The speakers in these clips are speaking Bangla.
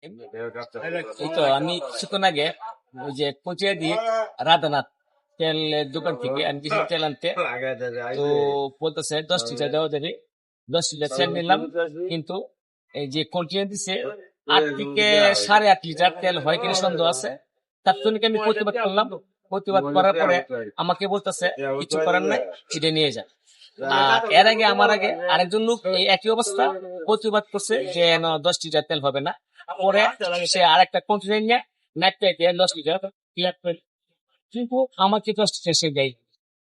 এই তো আমি কিছুক্ষণ আগে ওই যে কোচিয়া দিয়ে রাধানাথ তেলের দোকান থেকে আমি কিছু তেল আনতে, তো বলতেছে 10 লিটার দেওয়া যাবে। 10 লিটার তেল নিলাম, কিন্তু এই যে কোচিয়া দিছে 8 থেকে 8.5 লিটার তেল হয় কিনা সন্দেহ আছে। তাৎক্ষণিক আমি প্রতিবাদ করলাম। প্রতিবাদ করার পরে আমাকে বলতেছে কিছু করার নাই, এটা নিয়ে যা। আর এর আগে আমার আগে আরেকজন লোক এই একই অবস্থা প্রতিবাদ করছে যে 10 লিটার তেল হবে না। পরে সে আর একটা কন্টেনার নিয়ে নাইটে দিয়ে 10 লিটার ক্লিয়ার করে, কিন্তু আমাকে 10 লিটার সে দেয়।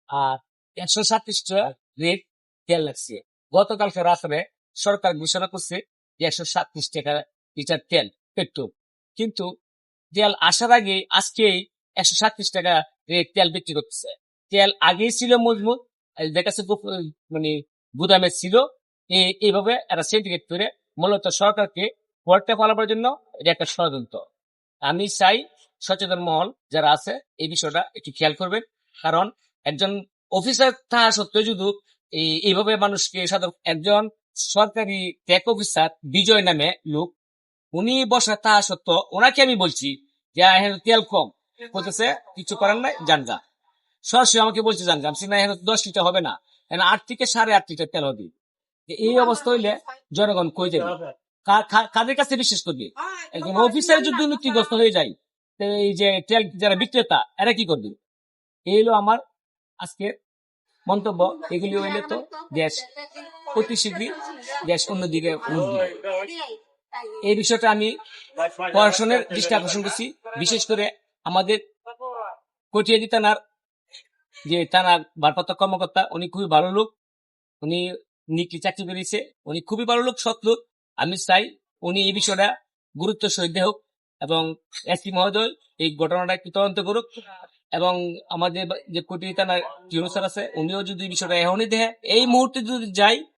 আর 137 টাকা রেট তেল লাগছে। গতকালকে রাত্রে সরকার ঘোষণা করছে যে 137 টাকা লিটার তেল পেট্রোল, কিন্তু তেল আসার আগে আজকেই 137 টাকা রেট তেল বিক্রি করতেছে। তেল আগেই ছিল মজবুত, দেখাচ্ছে মানে গুদামে ছিল। এইভাবে এরা সিন্ডিকেট করে মূলত সরকারকে ভোটটা ফলাবার জন্য এটা একটা ষড়যন্ত্র। আমি চাই সচেতন মহল যারা আছে এই বিষয়টা একটু খেয়াল করবেন, কারণ একজন অফিসার থাকা সত্ত্বেও যদি এইভাবে মানুষকে একজন সরকারি ট্যাক অফিসার বিজয় নামে লোক, উনি বসা থাকা সত্ত্বেও ওনাকে আমি বলছি যে এখানে তেল কম বলতেছে, কিছু করার নাই জানগা। সরাসরি আমাকে বলছে জানগা, আমি না এখানে 10 লিটার হবে না, এখানে 8 থেকে 8.5 লিটার তেল হবে। এই অবস্থা হইলে জনগণ কই যাবে? কাদের কাছে বিশ্বাস করবে? একজন অফিসার যদি দুর্নীতিগ্রস্ত হয়ে যায়, তো এই যে তেল যারা বিক্রেতা এরা কি করবে? এই হলো আমার আজকে মন্তব্য। এগুলি হইলে তো দেশ অতি শীঘ্রই দেশ অন্যদিকে উঠবে। এই বিষয়টা আমি প্রশাসনের দৃষ্টি আকর্ষণ করছি, বিশেষ করে আমাদের কটিয়াদি থানার যে থানার ভারপ্রাপ্ত কর্মকর্তা, উনি খুবই ভালো লোক। উনি নিকলি চাকরি করেছে, উনি খুবই ভালো লোক, সৎ লোক। আমি চাই উনি এই বিষয়টা গুরুত্ব সহিত হোক এবং এসপি মহোদয় এই ঘটনাটা একটু তদন্ত করুক, এবং আমাদের যে কোটি থানার টিউনো স্যার আছে উনিও যদি বিষয়টা এখনই দেখে, এই মুহূর্তে যদি যাই